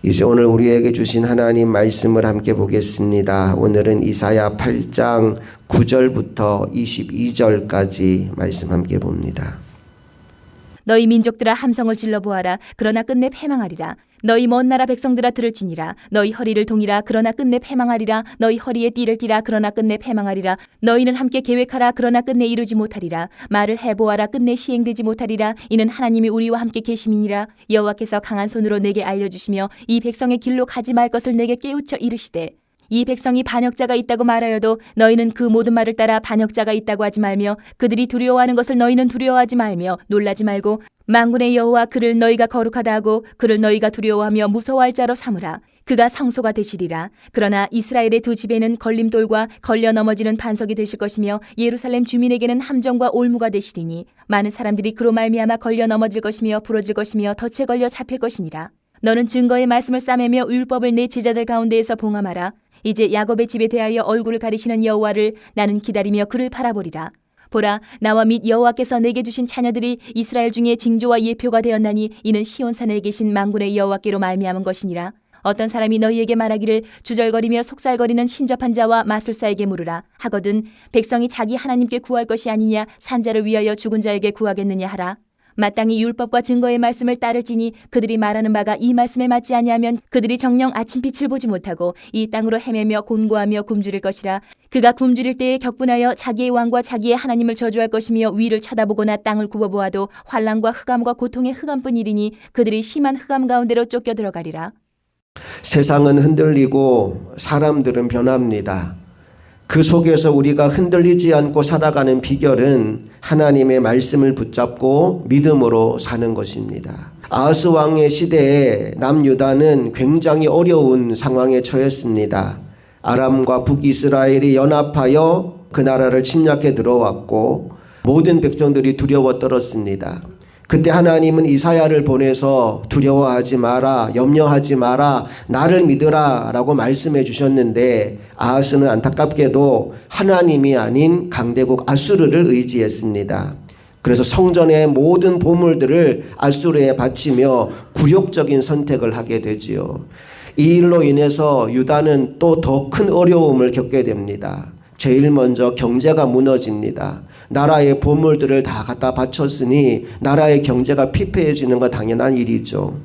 이제 오늘 우리에게 주신 하나님 말씀을 함께 보겠습니다. 오늘은 이사야 8장 9절부터 22절까지 말씀 함께 봅니다. 너희 민족들아 함성을 질러 보아라. 그러나 끝내 패망하리라. 너희 먼 나라 백성들아 들을지니라. 너희 허리를 동이라. 그러나 끝내 패망하리라. 너희 허리에 띠를 띠라. 그러나 끝내 패망하리라. 너희는 함께 계획하라. 그러나 끝내 이루지 못하리라. 말을 해보아라. 끝내 시행되지 못하리라. 이는 하나님이 우리와 함께 계심이니라. 여호와께서 강한 손으로 내게 알려주시며 이 백성의 길로 가지 말 것을 내게 깨우쳐 이르시되 이 백성이 반역자가 있다고 말하여도 너희는 그 모든 말을 따라 반역자가 있다고 하지 말며 그들이 두려워하는 것을 너희는 두려워하지 말며 놀라지 말고 만군의 여호와 그를 너희가 거룩하다 하고 그를 너희가 두려워하며 무서워할 자로 삼으라. 그가 성소가 되시리라. 그러나 이스라엘의 두 집에는 걸림돌과 걸려 넘어지는 반석이 되실 것이며 예루살렘 주민에게는 함정과 올무가 되시리니 많은 사람들이 그로 말미암아 걸려 넘어질 것이며 부러질 것이며 덫에 걸려 잡힐 것이니라. 너는 증거의 말씀을 싸매며 율법을 내 제자들 가운데에서 봉함하라. 이제 야곱의 집에 대하여 얼굴을 가리시는 여호와를 나는 기다리며 그를 바라보리라. 보라, 나와 및 여호와께서 내게 주신 자녀들이 이스라엘 중에 징조와 예표가 되었나니 이는 시온산에 계신 만군의 여호와께로 말미암은 것이니라. 어떤 사람이 너희에게 말하기를 주절거리며 속살거리는 신접한 자와 마술사에게 물으라 하거든 백성이 자기 하나님께 구할 것이 아니냐 산자를 위하여 죽은 자에게 구하겠느냐 하라. 마땅히 율법과 증거의 말씀을 따를지니 그들이 말하는 바가 이 말씀에 맞지 아니하면 그들이 정녕 아침빛을 보지 못하고 이 땅으로 헤매며 곤고하며 굶주릴 것이라. 그가 굶주릴 때에 격분하여 자기의 왕과 자기의 하나님을 저주할 것이며 위를 쳐다보거나 땅을 굽어보아도 환난과 흑암과 고통의 흑암뿐이리니 그들이 심한 흑암 가운데로 쫓겨 들어가리라. 세상은 흔들리고 사람들은 변합니다. 그 속에서 우리가 흔들리지 않고 살아가는 비결은 하나님의 말씀을 붙잡고 믿음으로 사는 것입니다. 아하스 왕의 시대에 남유다는 굉장히 어려운 상황에 처했습니다. 아람과 북이스라엘이 연합하여 그 나라를 침략해 들어왔고 모든 백성들이 두려워 떨었습니다. 그때 하나님은 이사야를 보내서 두려워하지 마라, 염려하지 마라, 나를 믿으라 라고 말씀해 주셨는데 아하스는 안타깝게도 하나님이 아닌 강대국 아수르를 의지했습니다. 그래서 성전의 모든 보물들을 아수르에 바치며 굴욕적인 선택을 하게 되지요. 이 일로 인해서 유다는 또 더 큰 어려움을 겪게 됩니다. 제일 먼저 경제가 무너집니다. 나라의 보물들을 다 갖다 바쳤으니 나라의 경제가 피폐해지는 건 당연한 일이죠.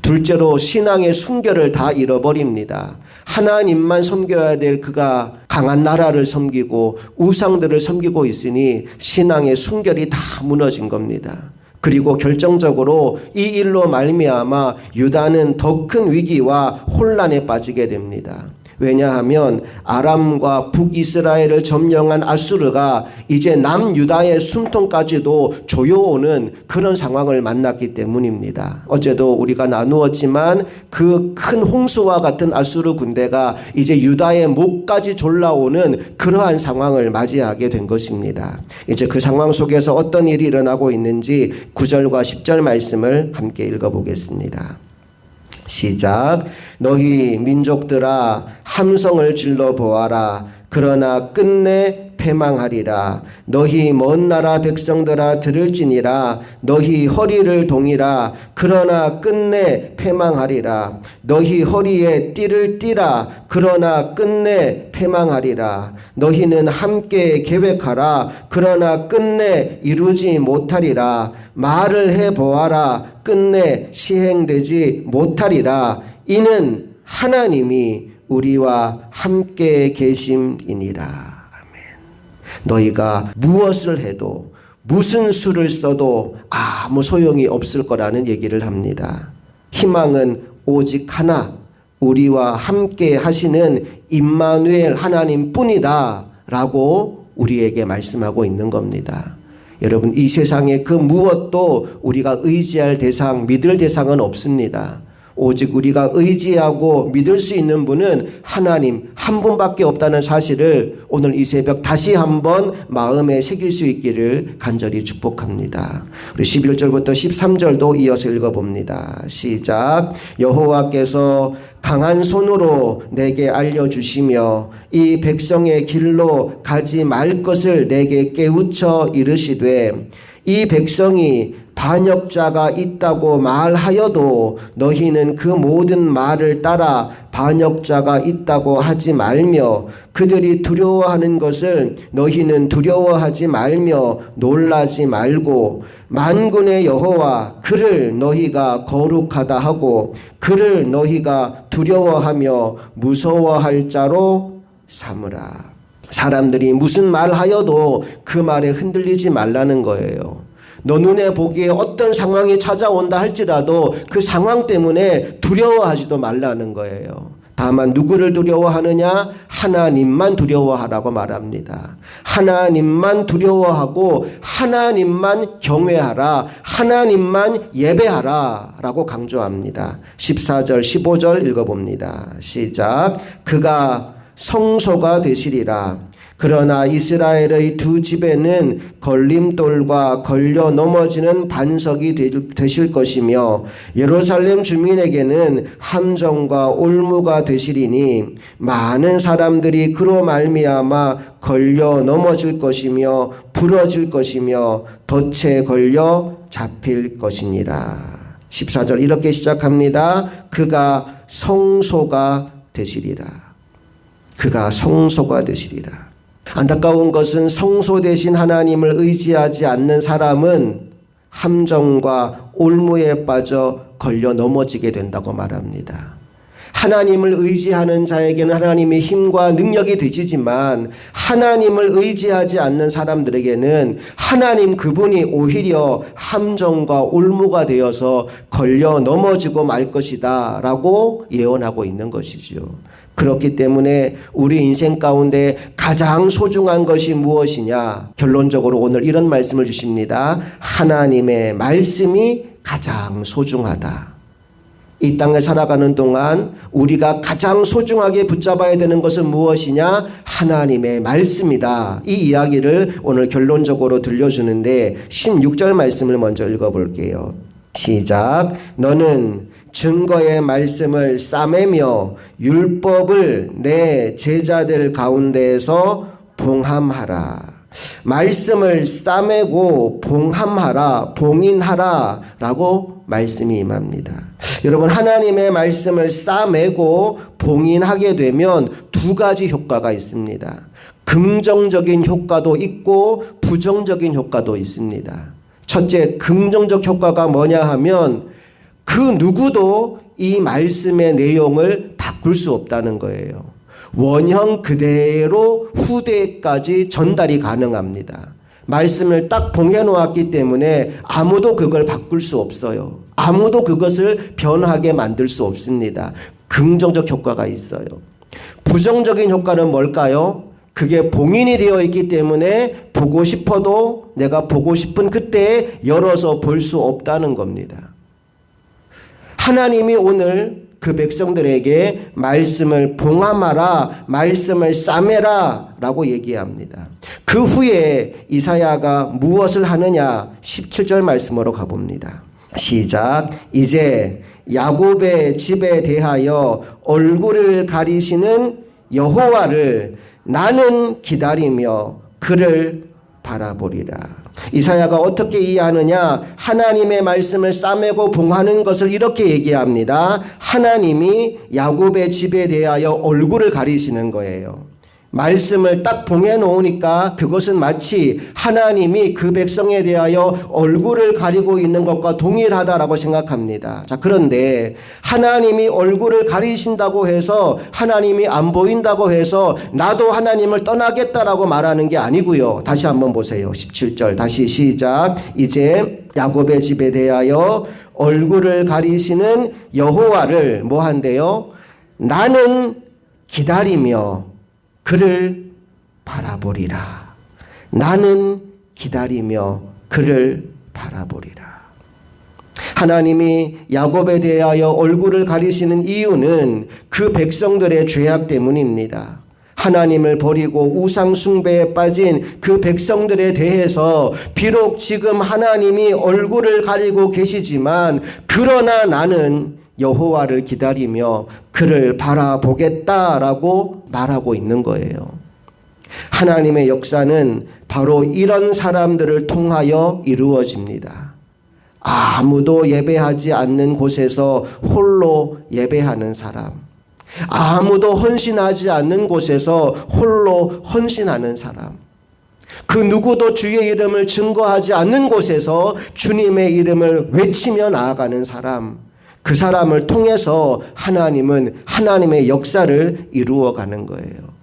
둘째로 신앙의 순결을 다 잃어버립니다. 하나님만 섬겨야 될 그가 강한 나라를 섬기고 우상들을 섬기고 있으니 신앙의 순결이 다 무너진 겁니다. 그리고 결정적으로 이 일로 말미암아 유다는 더 큰 위기와 혼란에 빠지게 됩니다. 왜냐하면 아람과 북이스라엘을 점령한 아수르가 이제 남유다의 숨통까지도 조여오는 그런 상황을 만났기 때문입니다. 어제도 우리가 나누었지만 그 큰 홍수와 같은 아수르 군대가 이제 유다의 목까지 졸라오는 그러한 상황을 맞이하게 된 것입니다. 이제 그 상황 속에서 어떤 일이 일어나고 있는지 9절과 10절 말씀을 함께 읽어보겠습니다. 시작. 너희 민족들아 함성을 질러 보아라. 그러나 끝내 패망하리라. 너희 먼 나라 백성들아 들을지니라. 너희 허리를 동이라. 그러나 끝내 패망하리라. 너희 허리에 띠를 띠라. 그러나 끝내 패망하리라. 너희는 함께 계획하라. 그러나 끝내 이루지 못하리라. 말을 해보아라. 끝내 시행되지 못하리라. 이는 하나님이 우리와 함께 계심이니라. 아멘. 너희가 무엇을 해도 무슨 수를 써도 아무 소용이 없을 거라는 얘기를 합니다. 희망은 오직 하나, 우리와 함께 하시는 임마누엘 하나님뿐이다 라고 우리에게 말씀하고 있는 겁니다. 여러분, 이 세상에 그 무엇도 우리가 의지할 대상, 믿을 대상은 없습니다. 오직 우리가 의지하고 믿을 수 있는 분은 하나님 한 분밖에 없다는 사실을 오늘 이 새벽 다시 한번 마음에 새길 수 있기를 간절히 축복합니다. 우리 11절부터 13절도 이어서 읽어봅니다. 시작. 여호와께서 강한 손으로 내게 알려주시며 이 백성의 길로 가지 말 것을 내게 깨우쳐 이르시되 이 백성이 반역자가 있다고 말하여도 너희는 그 모든 말을 따라 반역자가 있다고 하지 말며 그들이 두려워하는 것을 너희는 두려워하지 말며 놀라지 말고 만군의 여호와 그를 너희가 거룩하다 하고 그를 너희가 두려워하며 무서워할 자로 삼으라. 사람들이 무슨 말하여도 그 말에 흔들리지 말라는 거예요. 너 눈에 보기에 어떤 상황이 찾아온다 할지라도 그 상황 때문에 두려워하지도 말라는 거예요. 다만 누구를 두려워하느냐? 하나님만 두려워하라고 말합니다. 하나님만 두려워하고 하나님만 경외하라. 하나님만 예배하라 라고 강조합니다. 14절 15절 읽어봅니다. 시작. 그가 성소가 되시리라. 그러나 이스라엘의 두 집에는 걸림돌과 걸려 넘어지는 반석이 되실 것이며 예루살렘 주민에게는 함정과 올무가 되시리니 많은 사람들이 그로 말미암아 걸려 넘어질 것이며 부러질 것이며 덫에 걸려 잡힐 것이니라. 14절 이렇게 시작합니다. 그가 성소가 되시리라. 그가 성소가 되시리라. 안타까운 것은 성소 되신 하나님을 의지하지 않는 사람은 함정과 올무에 빠져 걸려 넘어지게 된다고 말합니다. 하나님을 의지하는 자에게는 하나님의 힘과 능력이 되시지만 하나님을 의지하지 않는 사람들에게는 하나님 그분이 오히려 함정과 올무가 되어서 걸려 넘어지고 말 것이다 라고 예언하고 있는 것이죠. 그렇기 때문에 우리 인생 가운데 가장 소중한 것이 무엇이냐? 결론적으로 오늘 이런 말씀을 주십니다. 하나님의 말씀이 가장 소중하다. 이 땅에 살아가는 동안 우리가 가장 소중하게 붙잡아야 되는 것은 무엇이냐? 하나님의 말씀이다. 이 이야기를 오늘 결론적으로 들려주는데 16절 말씀을 먼저 읽어볼게요. 시작. 너는 증거의 말씀을 싸매며 율법을 내 제자들 가운데에서 봉함하라. 말씀을 싸매고 봉함하라, 봉인하라 라고 말씀이 임합니다. 여러분, 하나님의 말씀을 싸매고 봉인하게 되면 두 가지 효과가 있습니다. 긍정적인 효과도 있고 부정적인 효과도 있습니다. 첫째, 긍정적 효과가 뭐냐 하면 그 누구도 이 말씀의 내용을 바꿀 수 없다는 거예요. 원형 그대로 후대까지 전달이 가능합니다. 말씀을 딱 봉해 놓았기 때문에 아무도 그걸 바꿀 수 없어요. 아무도 그것을 변하게 만들 수 없습니다. 긍정적 효과가 있어요. 부정적인 효과는 뭘까요? 그게 봉인이 되어 있기 때문에 보고 싶어도 내가 보고 싶은 그때에 열어서 볼 수 없다는 겁니다. 하나님이 오늘 그 백성들에게 말씀을 봉함하라, 말씀을 싸매라 라고 얘기합니다. 그 후에 이사야가 무엇을 하느냐? 17절 말씀으로 가봅니다. 시작. 이제 야곱의 집에 대하여 얼굴을 가리시는 여호와를 나는 기다리며 그를 바라보리라. 이사야가 어떻게 이해하느냐? 하나님의 말씀을 싸매고 봉하는 것을 이렇게 얘기합니다. 하나님이 야곱의 집에 대하여 얼굴을 가리시는 거예요. 말씀을 딱 봉해 놓으니까 그것은 마치 하나님이 그 백성에 대하여 얼굴을 가리고 있는 것과 동일하다라고 생각합니다. 자, 그런데 하나님이 얼굴을 가리신다고 해서 하나님이 안 보인다고 해서 나도 하나님을 떠나겠다라고 말하는 게 아니고요. 다시 한번 보세요. 17절 다시 시작. 이제 야곱의 집에 대하여 얼굴을 가리시는 여호와를 뭐 한대요? 나는 기다리며 그를 바라보리라. 나는 기다리며 그를 바라보리라. 하나님이 야곱에 대하여 얼굴을 가리시는 이유는 그 백성들의 죄악 때문입니다. 하나님을 버리고 우상 숭배에 빠진 그 백성들에 대해서 비록 지금 하나님이 얼굴을 가리고 계시지만 그러나 나는 여호와를 기다리며 그를 바라보겠다라고 말하고 있는 거예요. 하나님의 역사는 바로 이런 사람들을 통하여 이루어집니다. 아무도 예배하지 않는 곳에서 홀로 예배하는 사람. 아무도 헌신하지 않는 곳에서 홀로 헌신하는 사람. 그 누구도 주의 이름을 증거하지 않는 곳에서 주님의 이름을 외치며 나아가는 사람. 그 사람을 통해서 하나님은 하나님의 역사를 이루어가는 거예요.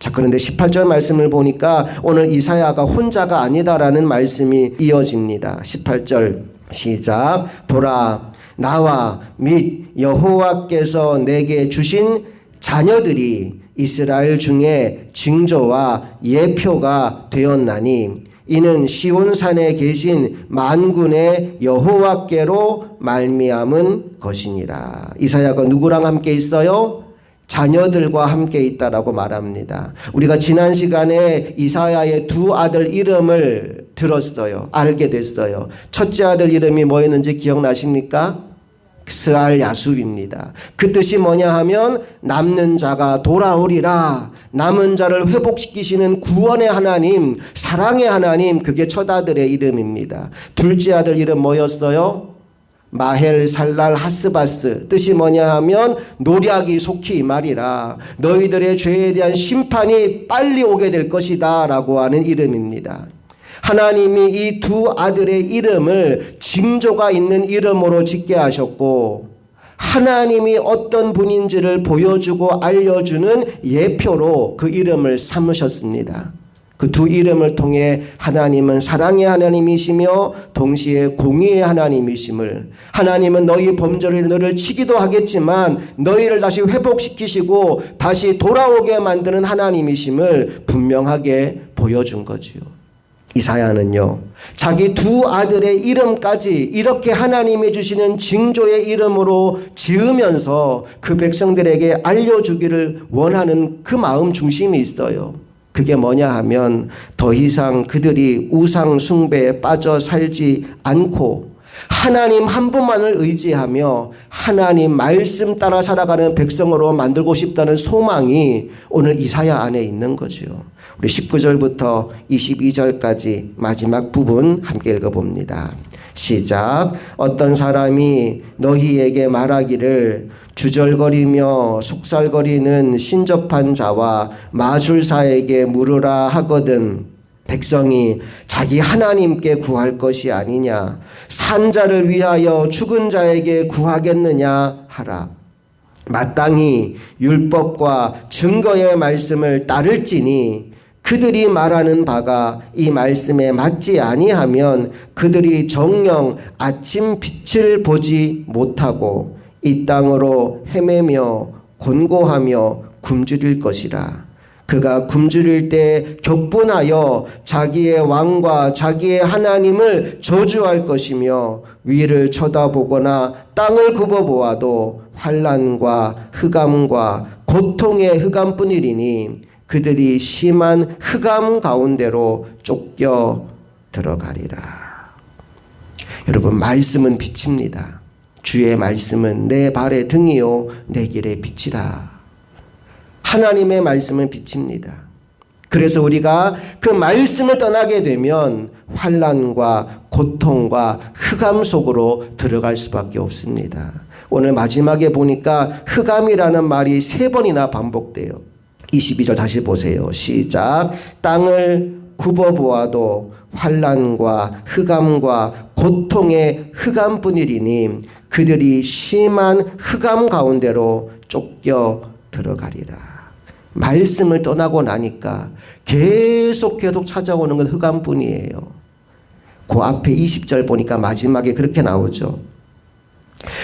자, 그런데 18절 말씀을 보니까 오늘 이사야가 혼자가 아니다라는 말씀이 이어집니다. 18절 시작. 보라, 나와 및 여호와께서 내게 주신 자녀들이 이스라엘 중에 징조와 예표가 되었나니 이는 시온산에 계신 만군의 여호와께로 말미암은 것이니라. 이사야가 누구랑 함께 있어요? 자녀들과 함께 있다라고 말합니다. 우리가 지난 시간에 이사야의 두 아들 이름을 들었어요. 알게 됐어요. 첫째 아들 이름이 뭐였는지 기억나십니까? 스알 야숲입니다. 그 뜻이 뭐냐 하면 남는 자가 돌아오리라. 남은 자를 회복시키시는 구원의 하나님, 사랑의 하나님, 그게 첫 아들의 이름입니다. 둘째 아들 이름 뭐였어요? 마헬 살랄 하스바스. 뜻이 뭐냐 하면 노략이 속히 말이라. 너희들의 죄에 대한 심판이 빨리 오게 될 것이다 라고 하는 이름입니다. 하나님이 이 두 아들의 이름을 징조가 있는 이름으로 짓게 하셨고 하나님이 어떤 분인지를 보여주고 알려주는 예표로 그 이름을 삼으셨습니다. 그 두 이름을 통해 하나님은 사랑의 하나님이시며 동시에 공의의 하나님이심을, 하나님은 너희 범죄로 너를 치기도 하겠지만 너희를 다시 회복시키시고 다시 돌아오게 만드는 하나님이심을 분명하게 보여준 거지요. 이사야는요, 자기 두 아들의 이름까지 이렇게 하나님이 주시는 징조의 이름으로 지으면서 그 백성들에게 알려주기를 원하는 그 마음 중심이 있어요. 그게 뭐냐 하면 더 이상 그들이 우상 숭배에 빠져 살지 않고 하나님 한 분만을 의지하며 하나님 말씀 따라 살아가는 백성으로 만들고 싶다는 소망이 오늘 이사야 안에 있는 거죠. 우리 19절부터 22절까지 마지막 부분 함께 읽어봅니다. 시작. 어떤 사람이 너희에게 말하기를 주절거리며 속살거리는 신접한 자와 마술사에게 물으라 하거든 백성이 자기 하나님께 구할 것이 아니냐, 산자를 위하여 죽은 자에게 구하겠느냐 하라. 마땅히 율법과 증거의 말씀을 따를지니 그들이 말하는 바가 이 말씀에 맞지 아니하면 그들이 정녕 아침 빛을 보지 못하고 이 땅으로 헤매며 곤고하며 굶주릴 것이라. 그가 굶주릴 때 격분하여 자기의 왕과 자기의 하나님을 저주할 것이며 위를 쳐다보거나 땅을 굽어보아도 환난과 흑암과 고통의 흑암뿐이리니 그들이 심한 흑암 가운데로 쫓겨 들어가리라. 여러분, 말씀은 빛입니다. 주의 말씀은 내 발의 등이요 내 길의 빛이라. 하나님의 말씀은 빛입니다. 그래서 우리가 그 말씀을 떠나게 되면 환난과 고통과 흑암 속으로 들어갈 수밖에 없습니다. 오늘 마지막에 보니까 흑암이라는 말이 3번이나 반복돼요. 22절 다시 보세요. 시작. 땅을 굽어보아도 환난과 흑암과 고통의 흑암뿐이리니 그들이 심한 흑암 가운데로 쫓겨 들어가리라. 말씀을 떠나고 나니까 계속 찾아오는 건 흑암뿐이에요. 그 앞에 20절 보니까 마지막에 그렇게 나오죠.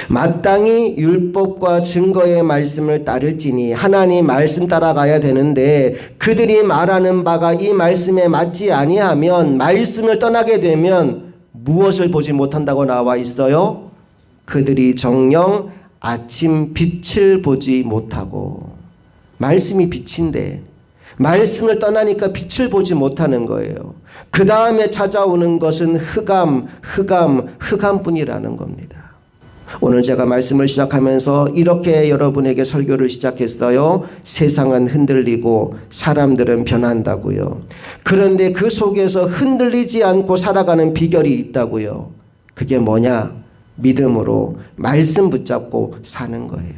마땅히 율법과 증거의 말씀을 따를지니 하나님 말씀 따라가야 되는데 그들이 말하는 바가 이 말씀에 맞지 아니하면 말씀을 떠나게 되면 무엇을 보지 못한다고 나와 있어요? 그들이 정녕 아침 빛을 보지 못하고. 말씀이 빛인데 말씀을 떠나니까 빛을 보지 못하는 거예요. 그 다음에 찾아오는 것은 흑암뿐이라는 겁니다. 오늘 제가 말씀을 시작하면서 이렇게 여러분에게 설교를 시작했어요. 세상은 흔들리고 사람들은 변한다고요. 그런데 그 속에서 흔들리지 않고 살아가는 비결이 있다고요. 그게 뭐냐? 믿음으로 말씀 붙잡고 사는 거예요.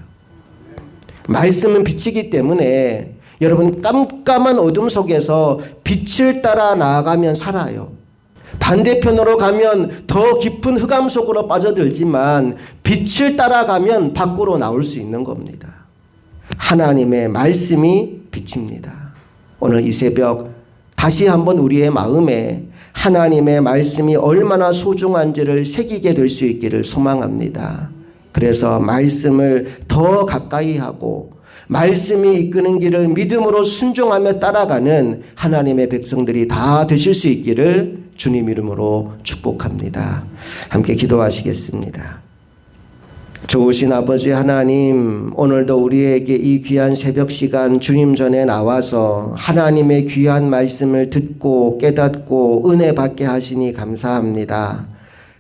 말씀은 빛이기 때문에 여러분 깜깜한 어둠 속에서 빛을 따라 나아가면 살아요. 반대편으로 가면 더 깊은 흑암 속으로 빠져들지만 빛을 따라가면 밖으로 나올 수 있는 겁니다. 하나님의 말씀이 빛입니다. 오늘 이 새벽 다시 한번 우리의 마음에 하나님의 말씀이 얼마나 소중한지를 새기게 될 수 있기를 소망합니다. 그래서 말씀을 더 가까이 하고 말씀이 이끄는 길을 믿음으로 순종하며 따라가는 하나님의 백성들이 다 되실 수 있기를 주님 이름으로 축복합니다. 함께 기도하시겠습니다. 좋으신 아버지 하나님, 오늘도 우리에게 이 귀한 새벽 시간 주님 전에 나와서 하나님의 귀한 말씀을 듣고 깨닫고 은혜 받게 하시니 감사합니다.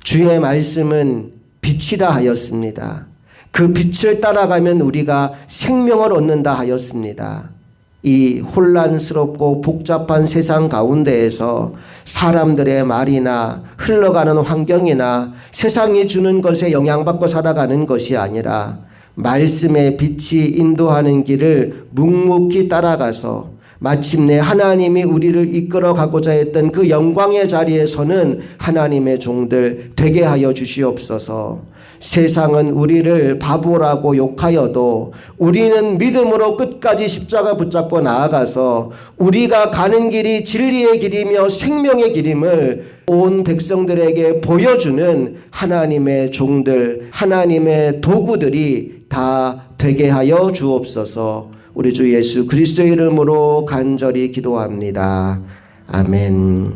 주의 말씀은 빛이라 하였습니다. 그 빛을 따라가면 우리가 생명을 얻는다 하였습니다. 이 혼란스럽고 복잡한 세상 가운데에서 사람들의 말이나 흘러가는 환경이나 세상이 주는 것에 영향받고 살아가는 것이 아니라 말씀의 빛이 인도하는 길을 묵묵히 따라가서 마침내 하나님이 우리를 이끌어 가고자 했던 그 영광의 자리에 서는 하나님의 종들 되게 하여 주시옵소서. 세상은 우리를 바보라고 욕하여도 우리는 믿음으로 끝까지 십자가 붙잡고 나아가서 우리가 가는 길이 진리의 길이며 생명의 길임을 온 백성들에게 보여주는 하나님의 종들, 하나님의 도구들이 다 되게 하여 주옵소서. 우리 주 예수 그리스도의 이름으로 간절히 기도합니다. 아멘.